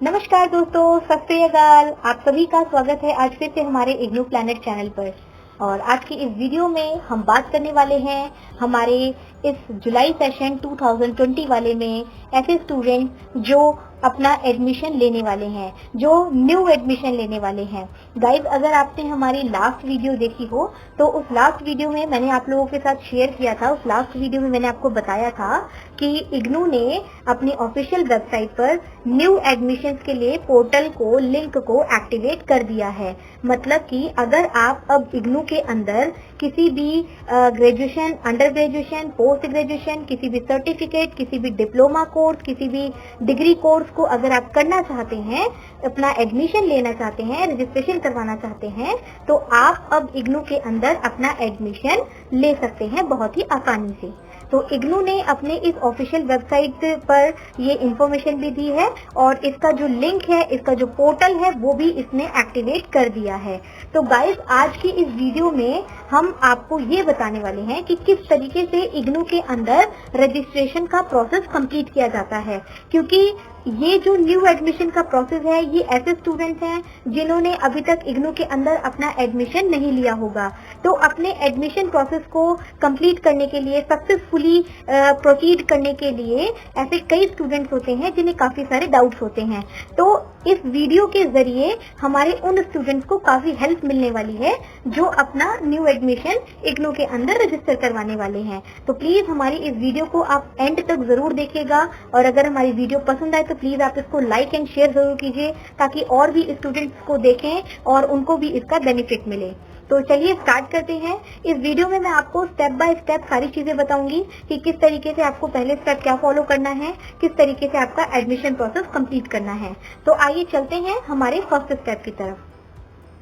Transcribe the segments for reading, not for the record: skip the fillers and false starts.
नमस्कार दोस्तों, सत श्री अकाल। आप सभी का स्वागत है आज फिर से हमारे इग्नू प्लैनेट चैनल पर। और आज की इस वीडियो में हम बात करने वाले हैं हमारे इस जुलाई सेशन 2020 वाले में ऐसे स्टूडेंट जो अपना एडमिशन लेने वाले हैं, जो न्यू एडमिशन लेने वाले हैं। गाइस, अगर आपने हमारी लास्ट वीडियो देखी हो तो उस लास्ट वीडियो में मैंने आप लोगों के साथ शेयर किया था। उस लास्ट वीडियो में मैंने आपको बताया था कि इग्नू ने अपनी ऑफिशियल वेबसाइट पर न्यू एडमिशन्स के लिए पोर्टल को, लिंक को एक्टिवेट कर दिया है। मतलब कि अगर आप अब इग्नू के अंदर किसी भी graduation, under graduation, post graduation, किसी भी सर्टिफिकेट, किसी भी डिप्लोमा कोर्स, किसी भी डिग्री कोर्स को अगर आप करना चाहते हैं, अपना एडमिशन लेना चाहते हैं, रजिस्ट्रेशन करवाना चाहते हैं, तो आप अब इग्नू के अंदर अपना एडमिशन ले सकते हैं बहुत ही आसानी से। तो इग्नू ने अपने इस ऑफिशियल वेबसाइट पर ये इंफॉर्मेशन भी दी है और इसका जो लिंक है, इसका जो पोर्टल है, वो भी इसने एक्टिवेट कर दिया है। तो गाइस, आज की इस वीडियो में हम आपको ये बताने वाले हैं कि किस तरीके से इग्नू के अंदर रजिस्ट्रेशन का प्रोसेस कंप्लीट किया जाता है। क्योंकि ये जो न्यू एडमिशन का प्रोसेस है, ये ऐसे स्टूडेंट्स हैं जिन्होंने अभी तक इग्नू के अंदर अपना एडमिशन नहीं लिया होगा। तो अपने एडमिशन प्रोसेस को कंप्लीट करने के लिए, सक्सेसफुली प्रोसीड करने के लिए ऐसे कई स्टूडेंट्स होते हैं जिन्हें काफी सारे डाउट्स होते हैं। तो इस वीडियो के जरिए हमारे उन स्टूडेंट्स को काफी हेल्प मिलने वाली है जो अपना न्यू एडमिशन इग्नू के अंदर रजिस्टर करवाने वाले हैं। तो प्लीज हमारी इस वीडियो को आप एंड तक जरूर देखिएगा और अगर हमारी वीडियो पसंद आए तो प्लीज आप इसको लाइक एंड शेयर जरूर कीजिए ताकि और भी स्टूडेंट्स को देखें और उनको भी इसका बेनिफिट मिले। तो चलिए स्टार्ट करते हैं। इस वीडियो में मैं आपको स्टेप बाय स्टेप सारी चीजें बताऊंगी कि किस तरीके से आपको पहले स्टेप क्या फॉलो करना है, किस तरीके से आपका एडमिशन प्रोसेस कंप्लीट करना है। तो आइए चलते हैं हमारे फर्स्ट स्टेप की तरफ।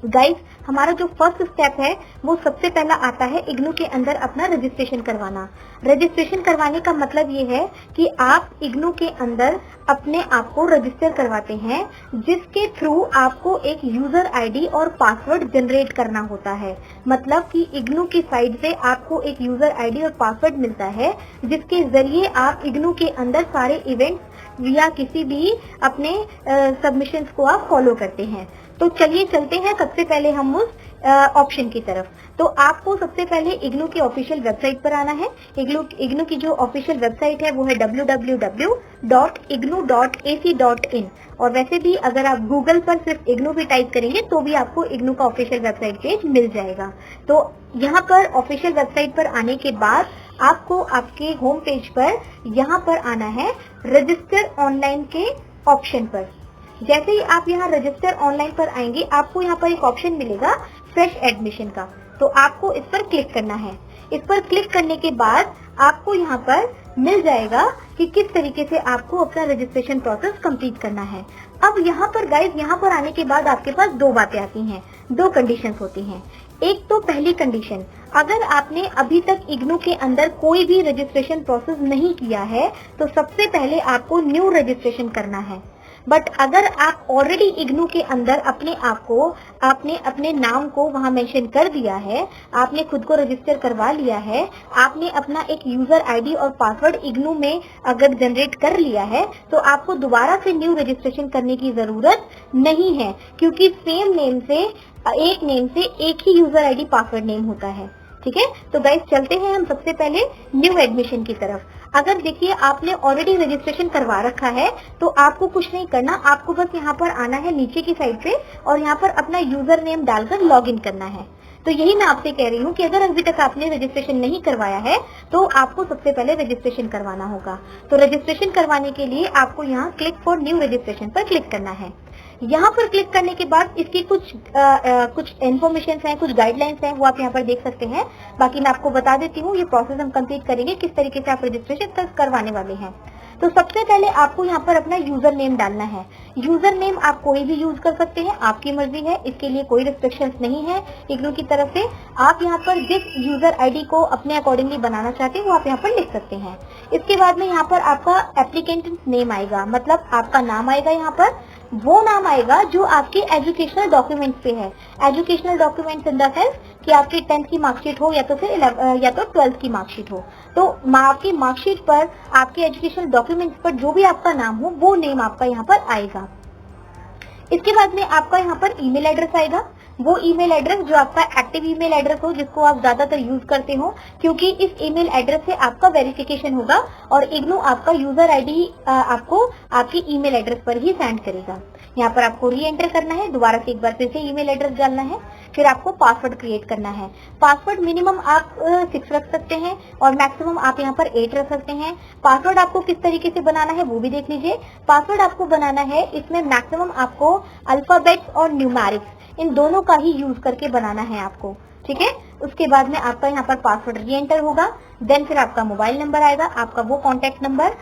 गाइस, हमारा जो फर्स्ट स्टेप है वो सबसे पहला आता है इग्नू के अंदर अपना रजिस्ट्रेशन करवाना। रजिस्ट्रेशन करवाने का मतलब ये है कि आप इग्नू के अंदर अपने आप को रजिस्टर करवाते हैं, जिसके थ्रू आपको एक यूजर आईडी और पासवर्ड जनरेट करना होता है। मतलब कि इग्नू की साइड से आपको एक यूजर आईडी और पासवर्ड मिलता है जिसके जरिए आप इग्नू के अंदर सारे इवेंट्स या किसी भी अपने सबमिशंस को आप फॉलो करते हैं। तो चलिए चलते हैं सबसे पहले हम उस ऑप्शन की तरफ। तो आपको सबसे पहले इग्नू की ऑफिशियल वेबसाइट पर आना है। इग्नू की जो ऑफिशियल वेबसाइट है वो है www.ignu.ac.in। और वैसे भी अगर आप गूगल पर सिर्फ इग्नू भी टाइप करेंगे तो भी आपको इग्नू का ऑफिशियल वेबसाइट पेज मिल जाएगा। तो यहाँ पर ऑफिशियल वेबसाइट पर आने के बाद आपको आपके होम पेज पर यहाँ पर आना है रजिस्टर ऑनलाइन के ऑप्शन पर। जैसे ही आप यहाँ रजिस्टर ऑनलाइन पर आएंगे, आपको यहाँ पर एक ऑप्शन मिलेगा फ्रेश एडमिशन का। तो आपको इस पर क्लिक करना है। इस पर क्लिक करने के बाद आपको यहाँ पर मिल जाएगा कि किस तरीके से आपको अपना रजिस्ट्रेशन प्रोसेस कंप्लीट करना है। अब यहाँ पर गाइस, यहाँ पर आने के बाद आपके पास दो बातें आती हैं, दो कंडीशंस होती हैं। एक तो पहली कंडीशन, अगर आपने अभी तक इग्नू के अंदर कोई भी रजिस्ट्रेशन प्रोसेस नहीं किया है तो सबसे पहले आपको न्यू रजिस्ट्रेशन करना है। बट अगर आप ऑलरेडी इग्नू के अंदर अपने आप को, आपने अपने नाम को वहां मेंशन कर दिया है, आपने खुद को रजिस्टर करवा लिया है, आपने अपना एक यूजर आईडी और पासवर्ड इग्नू में अगर जनरेट कर लिया है, तो आपको दोबारा से न्यू रजिस्ट्रेशन करने की जरूरत नहीं है। क्योंकि सेम नेम से, एक नेम से एक ही यूजर आईडी पासवर्ड नेम होता है। ठीक है, तो गाइस चलते हैं हम सबसे पहले न्यू एडमिशन की तरफ। अगर देखिए आपने ऑलरेडी रजिस्ट्रेशन करवा रखा है तो आपको कुछ नहीं करना, आपको बस यहाँ पर आना है नीचे की साइड पे और यहाँ पर अपना यूजर नेम डालकर लॉगिन करना है। तो यही मैं आपसे कह रही हूँ कि अगर अभी तक आपने रजिस्ट्रेशन नहीं करवाया है तो आपको सबसे पहले रजिस्ट्रेशन करवाना होगा। तो रजिस्ट्रेशन करवाने के लिए आपको यहाँ क्लिक फॉर न्यू रजिस्ट्रेशन पर क्लिक करना है। यहाँ पर क्लिक करने के बाद इसकी कुछ इन्फॉर्मेशन हैं, कुछ गाइडलाइंस हैं, वो आप यहाँ पर देख सकते हैं। बाकी मैं आपको बता देती हूँ, ये प्रोसेस हम कंप्लीट करेंगे किस तरीके से आप रजिस्ट्रेशन करवाने वाले हैं। तो सबसे पहले आपको यहाँ पर अपना यूजर नेम डालना है। यूजर नेम आप कोई भी यूज कर सकते हैं, आपकी मर्जी है, इसके लिए कोई रिस्ट्रिक्शंस नहीं है इग्नू की तरफ से। आप यहाँ पर जिस यूजर आईडी को अपने अकॉर्डिंगली बनाना चाहते हैं वो आप यहाँ पर लिख सकते हैं। इसके बाद में यहाँ पर आपका एप्लीकेंट नेम आएगा, मतलब आपका नाम आएगा। यहाँ पर वो नाम आएगा जो आपके एजुकेशनल डॉक्यूमेंट्स पे है। Educational documents in the sense कि आपकी 10th की मार्कशीट हो या तो फिर 12th की मार्कशीट हो। तो आपकी मार्कशीट पर, आपके एजुकेशनल डॉक्यूमेंट्स पर जो भी आपका नाम हो वो नेम आपका यहाँ पर आएगा। इसके बाद में आपका यहाँ पर ईमेल एड्रेस आएगा, वो ईमेल एड्रेस जो आपका एक्टिव ईमेल एड्रेस हो, जिसको आप ज्यादातर यूज करते हो, क्योंकि इस ईमेल एड्रेस से आपका वेरिफिकेशन होगा और इग्नू आपका यूजर आईडी आपको आपकी ईमेल एड्रेस पर ही सेंड करेगा। यहाँ पर आपको री एंटर करना है, दोबारा से एक बार फिर से ईमेल एड्रेस डालना है, फिर आपको पासवर्ड क्रिएट करना है। पासवर्ड मिनिमम आप 6 रख सकते हैं और मैक्सिमम आप यहाँ पर 8 रख सकते हैं। पासवर्ड आपको किस तरीके से बनाना है वो भी देख लीजिए। पासवर्ड आपको बनाना है, इसमें मैक्सिमम आपको अल्फाबेट्स और न्यूमेरिक्स इन दोनों का ही यूज करके बनाना है आपको, ठीक है। उसके बाद में आपका यहाँ पर पासवर्ड री एंटर होगा, देन फिर आपका मोबाइल नंबर आएगा, आपका वो कॉन्टेक्ट नंबर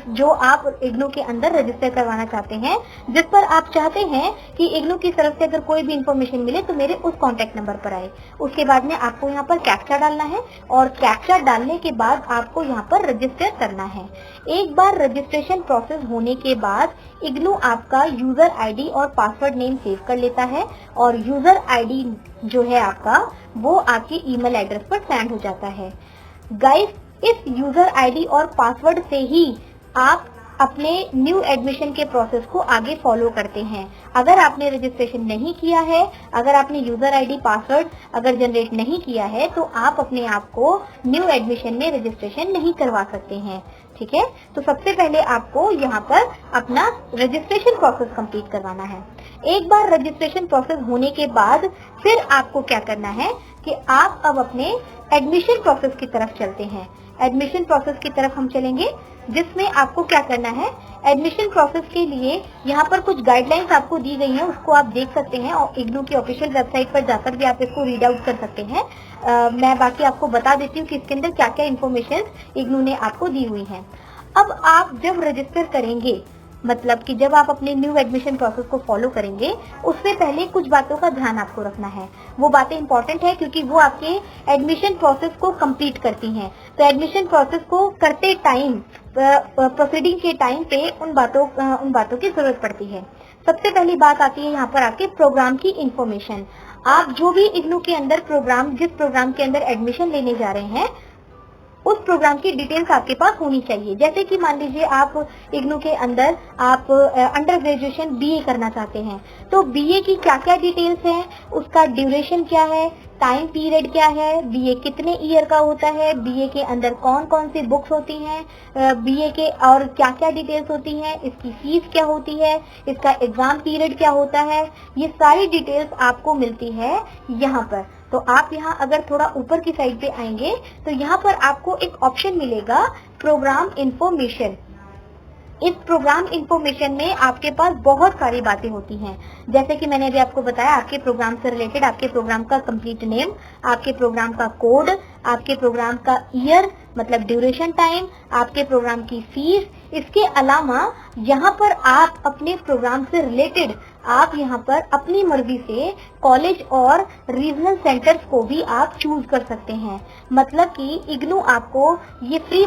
जो आप इग्नू के अंदर रजिस्टर करवाना चाहते हैं, जिस पर आप चाहते हैं कि इग्नू की तरफ से अगर कोई भी इंफॉर्मेशन मिले तो मेरे उस कॉन्टेक्ट नंबर पर आए। उसके बाद में आपको यहाँ पर कैप्चा डालना है और कैप्चा डालने के बाद आपको यहाँ पर रजिस्टर करना है। एक बार रजिस्ट्रेशन प्रोसेस होने के बाद इग्नू आपका यूजर आईडी और पासवर्ड नेम सेव कर लेता है और यूजर आईडी जो है आपका वो आपके ईमेल एड्रेस पर सेंड हो जाता है। गाइस, इस यूजर आईडी और पासवर्ड से ही आप अपने न्यू एडमिशन के प्रोसेस को आगे फॉलो करते हैं। अगर आपने रजिस्ट्रेशन नहीं किया है, अगर आपने यूजर आईडी पासवर्ड अगर जनरेट नहीं किया है, तो आप अपने आप को न्यू एडमिशन में रजिस्ट्रेशन नहीं करवा सकते हैं, ठीक है। तो सबसे पहले आपको यहाँ पर अपना रजिस्ट्रेशन प्रोसेस कंप्लीट करवाना है। एक बार रजिस्ट्रेशन प्रोसेस होने के बाद फिर आपको क्या करना है कि आप अब अपने एडमिशन प्रोसेस की तरफ चलते हैं। एडमिशन प्रोसेस की तरफ हम चलेंगे, जिसमें आपको क्या करना है, एडमिशन प्रोसेस के लिए यहाँ पर कुछ गाइडलाइंस आपको दी गई हैं, उसको आप देख सकते हैं और इग्नू की ऑफिशियल वेबसाइट पर जाकर भी आप इसको रीड आउट कर सकते हैं। मैं बाकी आपको बता देती हूँ कि इसके अंदर क्या क्या इन्फॉर्मेशन इग्नू ने आपको दी हुई है। अब आप जब रजिस्टर करेंगे, मतलब कि जब आप अपने न्यू एडमिशन प्रोसेस को फॉलो करेंगे, उससे पहले कुछ बातों का ध्यान आपको रखना है। वो बातें इंपॉर्टेंट है क्योंकि वो आपके एडमिशन प्रोसेस को कंप्लीट करती हैं। तो एडमिशन प्रोसेस को करते टाइम, प्रोसीडिंग के टाइम पे उन बातों की जरूरत पड़ती है। सबसे पहली बात आती है यहाँ पर आपके प्रोग्राम की इंफॉर्मेशन। आप जो भी इग्नू के अंदर जिस प्रोग्राम के अंदर एडमिशन लेने जा रहे हैं, उस प्रोग्राम की डिटेल्स आपके पास होनी चाहिए। जैसे कि मान लीजिए आप इग्नू के अंदर आप अंडर ग्रेजुएशन बीए करना चाहते हैं, तो बीए की क्या क्या डिटेल्स हैं, उसका ड्यूरेशन क्या है, टाइम पीरियड क्या है, बीए कितने ईयर का होता है, बीए के अंदर कौन कौन सी बुक्स होती हैं, बीए के और क्या क्या डिटेल्स होती हैं, इसकी फीस क्या होती है, इसका एग्जाम पीरियड क्या होता है, ये सारी डिटेल्स आपको मिलती है यहाँ पर। तो आप यहाँ अगर थोड़ा ऊपर की साइड पे आएंगे तो यहाँ पर आपको एक ऑप्शन मिलेगा प्रोग्राम इंफॉर्मेशन। इस प्रोग्राम इंफॉर्मेशन में आपके पास बहुत सारी बातें होती हैं, जैसे कि मैंने अभी आपको बताया, आपके प्रोग्राम से रिलेटेड आपके प्रोग्राम का कंप्लीट नेम, आपके प्रोग्राम का कोड, आपके प्रोग्राम का ईयर मतलब ड्यूरेशन टाइम, आपके प्रोग्राम की फीस। इसके अलावा यहाँ पर आप अपने प्रोग्राम से रिलेटेड आप यहाँ पर अपनी मर्जी से कॉलेज और रीजनल सेंटर्स को भी आप चूज कर सकते हैं। मतलब कि इग्नू आपको ये फ्री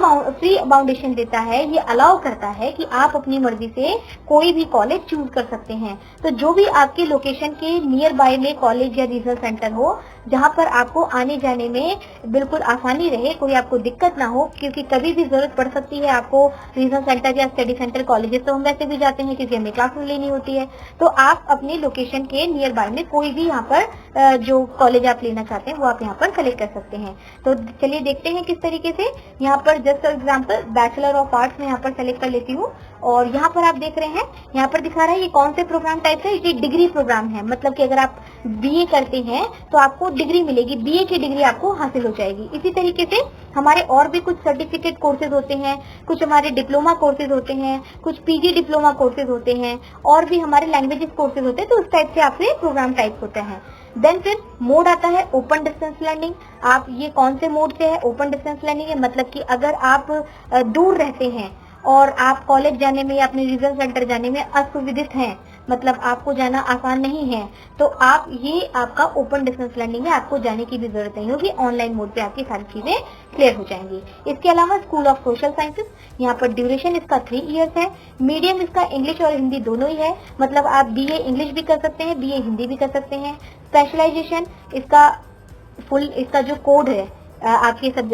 बाउंडेशन देता है, ये अलाउ करता है कि आप अपनी मर्जी से कोई भी कॉलेज चूज कर सकते हैं। तो जो भी आपके लोकेशन के नियर बाय में कॉलेज या रीजनल सेंटर हो, जहाँ पर आपको आने जाने में बिल्कुल आसानी रहे, कोई आपको दिक्कत ना हो, क्योंकि कभी भी जरूरत पड़ सकती है आपको रीजनल सेंटर या स्टडी सेंटर कॉलेजेस तो हम वैसे भी जाते हैं क्योंकि हमें क्लासेस लेनी होती है। तो आप अपने लोकेशन के नियर बाय में कोई भी यहाँ पर जो कॉलेज आप लेना चाहते हैं वो आप यहाँ पर सेलेक्ट कर सकते हैं। तो चलिए देखते हैं किस तरीके से। यहाँ पर just for example bachelor of arts में यहाँ पर सेलेक्ट कर लेती हूँ और यहाँ पर आप देख रहे हैं, यहाँ पर दिखा रहा है ये कौन से प्रोग्राम टाइप है। ये डिग्री प्रोग्राम है, मतलब कि अगर आप बीए करते हैं तो आपको डिग्री मिलेगी, बीए की डिग्री आपको हासिल हो जाएगी। इसी तरीके से हमारे और भी कुछ सर्टिफिकेट कोर्सेज होते हैं, कुछ हमारे डिप्लोमा कोर्सेज होते हैं, कुछ पीजी डिप्लोमा कोर्सेज होते हैं और भी हमारे लैंग्वेजेस कोर्सेज होते हैं। तो उस टाइप से आपके प्रोग्राम टाइप होते हैं। देन फिर मोड आता है ओपन डिस्टेंस लर्निंग। आप ये कौन से मोड से है? ओपन डिस्टेंस लर्निंग है, मतलब कि अगर आप दूर रहते हैं और आप कॉलेज जाने में या अपने रीजनल सेंटर जाने में असुविधित हैं, मतलब आपको जाना आसान नहीं है, तो आप ये आपका ओपन डिस्टेंस लर्निंग है, आपको जाने की भी जरूरत नहीं होगी। ऑनलाइन मोड पे आपकी सारी चीजें क्लियर हो जाएंगी। इसके अलावा स्कूल ऑफ सोशल साइंसेस, यहाँ पर ड्यूरेशन इसका 3 इयर्स है। मीडियम इसका इंग्लिश और हिंदी दोनों ही है, मतलब आप बीए इंग्लिश भी कर सकते हैं, बीए हिंदी भी कर सकते हैं। स्पेशलाइजेशन इसका जो कोड है, आपके सब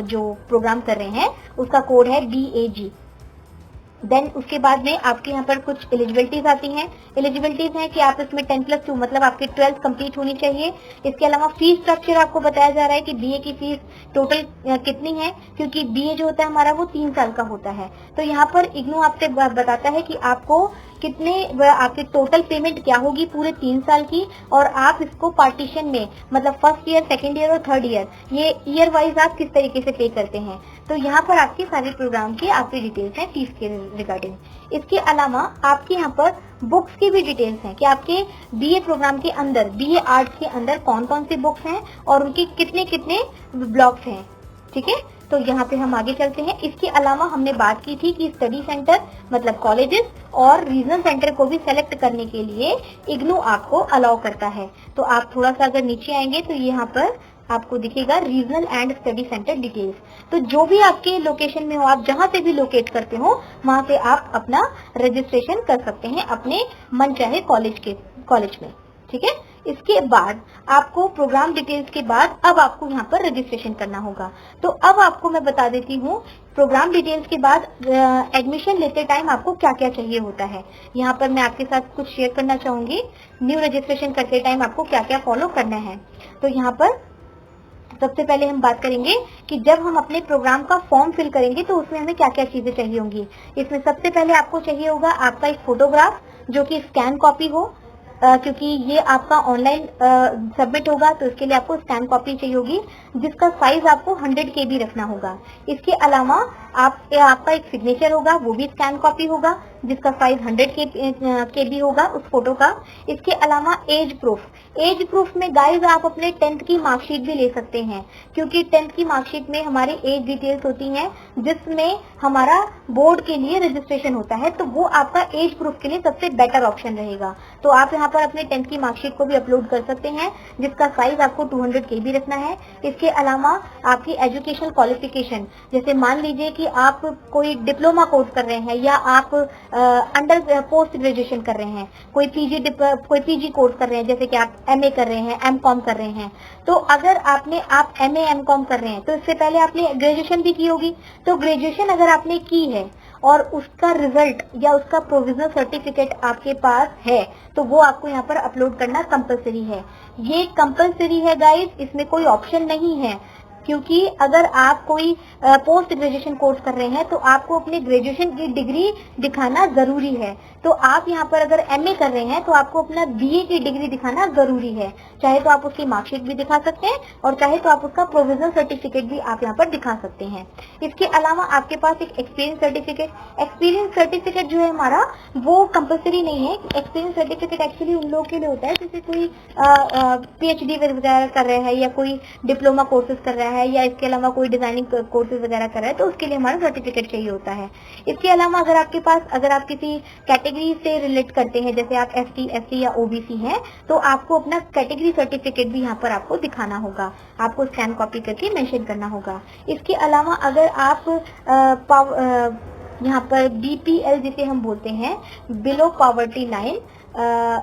जो प्रोग्राम कर रहे हैं उसका कोड है BAG। देन उसके बाद में आपके यहाँ पर कुछ एलिजिबिलिटीज आती हैं। एलिजिबिलिटीज हैं कि आप इसमें 10+2 मतलब आपकी 12th कंप्लीट होनी चाहिए। इसके अलावा फीस स्ट्रक्चर आपको बताया जा रहा है कि बीए की फीस टोटल कितनी है, क्योंकि बीए जो होता है हमारा वो 3 साल का होता है। तो यहाँ पर इग्नू आपसे बताता है कि आपको कितने आपकी टोटल पेमेंट क्या होगी पूरे 3 साल की, और आप इसको पार्टीशन में मतलब फर्स्ट ईयर, सेकेंड ईयर और थर्ड ईयर, ये ईयर वाइज आप किस तरीके से पे करते हैं। तो यहाँ पर आपके सारे प्रोग्राम की आपकी डिटेल्स हैं फीस के रिगार्डिंग। इसके अलावा आपके यहाँ पर बुक्स की भी डिटेल्स हैं कि आपके बीए प्रोग्राम के अंदर, बीए आर्ट्स के अंदर कौन कौन सी बुक्स हैं और उनके कितने कितने ब्लॉक्स हैं। ठीक है, तो यहाँ पे हम आगे चलते हैं। इसके अलावा हमने बात की थी कि स्टडी सेंटर मतलब कॉलेजेस और रीजनल सेंटर को भी सेलेक्ट करने के लिए इग्नू आपको अलाउ करता है। तो आप थोड़ा सा अगर नीचे आएंगे तो यहाँ पर आपको दिखेगा regional and study centre details. तो जो भी आपके लोकेशन में हो, आप जहां से भी लोकेट करते हो वहां से आप अपना रजिस्ट्रेशन कर सकते हैं अपने मन चाहे कॉलेज में। ठीक है, इसके बाद आपको प्रोग्राम डिटेल्स के बाद अब आपको यहाँ पर रजिस्ट्रेशन करना होगा। तो अब आपको मैं बता देती हूँ प्रोग्राम डिटेल्स के बाद एडमिशन लेते टाइम आपको क्या क्या चाहिए होता है। यहाँ पर मैं आपके साथ कुछ शेयर करना चाहूंगी। न्यू रजिस्ट्रेशन करते टाइम आपको क्या क्या फॉलो करना है। तो यहाँ पर सबसे पहले हम बात करेंगे कि जब हम अपने प्रोग्राम का फॉर्म फिल करेंगे तो उसमें हमें क्या क्या चीजें चाहिए होंगी। इसमें सबसे पहले आपको चाहिए होगा आपका एक फोटोग्राफ जो कि स्कैन कॉपी हो, क्योंकि ये आपका ऑनलाइन सबमिट होगा तो इसके लिए आपको स्कैन कॉपी चाहिए होगी जिसका साइज आपको 100 KB रखना होगा। इसके अलावा आपका एक सिग्नेचर होगा, वो भी स्कैन कॉपी होगा जिसका साइज 100 KB होगा उस फोटो का। इसके अलावा एज प्रूफ में गाइज आप अपने 10th की मार्कशीट भी ले सकते हैं, क्योंकि 10th की मार्कशीट में हमारी एज डिटेल्स होती हैं जिसमें हमारा बोर्ड के लिए रजिस्ट्रेशन होता है, तो वो आपका एज प्रूफ के लिए सबसे बेटर ऑप्शन रहेगा। तो आप यहाँ पर अपने 10th की मार्कशीट को भी अपलोड कर सकते हैं जिसका साइज आपको 200 KB रखना है। इसके अलावा आपकी एजुकेशनल क्वालिफिकेशन, जैसे मान लीजिए कि आप कोई डिप्लोमा कोर्स कर रहे हैं या आप अंडर पोस्ट ग्रेजुएशन कर रहे हैं, कोई पीजी कोर्स कर रहे हैं, जैसे कि आप एमए कर रहे हैं, एमकॉम कर रहे हैं। तो अगर आप एमए एमकॉम कर रहे हैं तो इससे पहले आपने ग्रेजुएशन भी की होगी। तो ग्रेजुएशन अगर आपने की है और उसका रिजल्ट या उसका प्रोविजनल सर्टिफिकेट आपके पास है तो वो आपको यहाँ पर अपलोड करना कंपलसरी है। ये कंपलसरी है गाइस, इसमें कोई ऑप्शन नहीं है, क्योंकि अगर आप कोई पोस्ट ग्रेजुएशन कोर्स कर रहे हैं तो आपको अपने ग्रेजुएशन की डिग्री दिखाना जरूरी है। तो आप यहाँ पर अगर एमए कर रहे हैं तो आपको अपना बीए की डिग्री दिखाना जरूरी है, चाहे तो आप उसकी मार्कशीट भी दिखा सकते हैं और चाहे तो आप उसका प्रोविजनल सर्टिफिकेट भी आप यहाँ पर दिखा सकते हैं। इसके अलावा आपके पास एक एक्सपीरियंस सर्टिफिकेट जो है हमारा वो कंपलसरी नहीं है। एक्सपीरियंस सर्टिफिकेट एक्चुअली उन लोगों के लिए होता है जैसे कोई PhD वगैरह कर रहे हैं या कोई डिप्लोमा कोर्सेज कर रहा है या इसके अलावा कोई डिजाइनिंग कोर्सेज वगैरह कर रहा है, तो उसके लिए हमारा सर्टिफिकेट चाहिए होता है। इसके अलावा अगर आप किसी कैटेगरी से रिलेट करते हैं, जैसे आप ST SC या OBC हैं, तो आपको अपना कैटेगरी सर्टिफिकेट भी यहाँ पर आपको दिखाना होगा, आपको स्कैन कॉपी करके मेंशन करना होगा। इसके अलावा अगर आप यहाँ पर BPL जिसे हम बोलते हैं बिलो पॉवर्टी लाइन,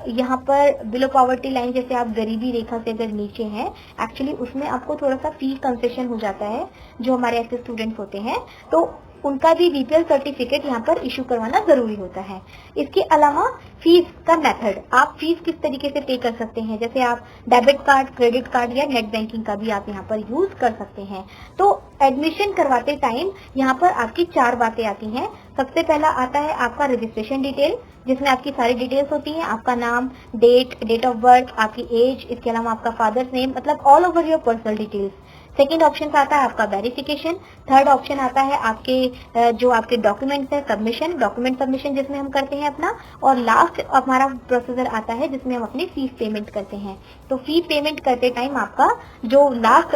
यहाँ पर बिलो पॉवर्टी लाइन जैसे आप गरीबी रेखा से अगर नीचे हैं, एक्चुअली उसमें आपको थोड़ा सा फी कंसेशन हो जाता है जो हमारे ऐसे स्टूडेंट्स होते हैं, तो उनका भी BPL सर्टिफिकेट यहाँ पर इशू करवाना जरूरी होता है। इसके अलावा फीस का मेथड, आप फीस किस तरीके से पे कर सकते हैं, जैसे आप डेबिट कार्ड, क्रेडिट कार्ड या नेट बैंकिंग का भी आप यहाँ पर यूज कर सकते हैं। तो एडमिशन करवाते टाइम यहाँ पर आपकी 4 बातें आती हैं। सबसे पहला आता है आपका रजिस्ट्रेशन डिटेल, जिसमें आपकी सारी डिटेल्स होती हैं, आपका नाम, डेट ऑफ बर्थ, आपकी एज, इसके अलावा आपका फादर्स नेम, मतलब all over your personal details. Second option आता है आपका वेरिफिकेशन। थर्ड ऑप्शन आता है आपके जो आपके डॉक्यूमेंट्स है डॉक्यूमेंट सबमिशन जिसमें हम करते हैं अपना। और लास्ट हमारा प्रोसीजर आता है जिसमें हम अपनी फीस पेमेंट करते हैं। तो फी पेमेंट करते टाइम आपका जो लास्ट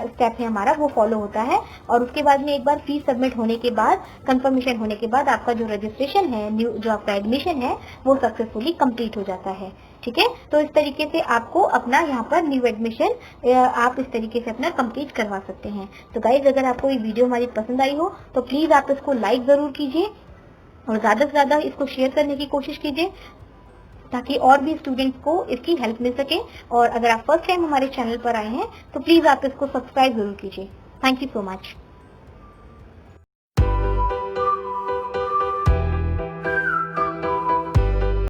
स्टेप है हमारा वो फॉलो होता है, और उसके बाद में एक बार फीस सबमिट होने के बाद, कंफर्मेशन होने के बाद आपका जो रजिस्ट्रेशन है, न्यू जो आपका एडमिशन है वो सक्सेसफुली कंप्लीट हो जाता है। ठीक है, तो इस तरीके से आपको अपना यहाँ पर न्यू एडमिशन आप इस तरीके से अपना कंप्लीट करवा सकते हैं। तो गाइज, अगर आपको ये वीडियो हमारी पसंद आई हो तो प्लीज आप इसको लाइक जरूर कीजिए और ज्यादा से ज्यादा इसको शेयर करने की कोशिश कीजिए ताकि और भी स्टूडेंट्स को इसकी हेल्प मिल सके। और अगर आप फर्स्ट टाइम हमारे चैनल पर आए हैं तो प्लीज आप इसको सब्सक्राइब जरूर कीजिए। Thank you so much.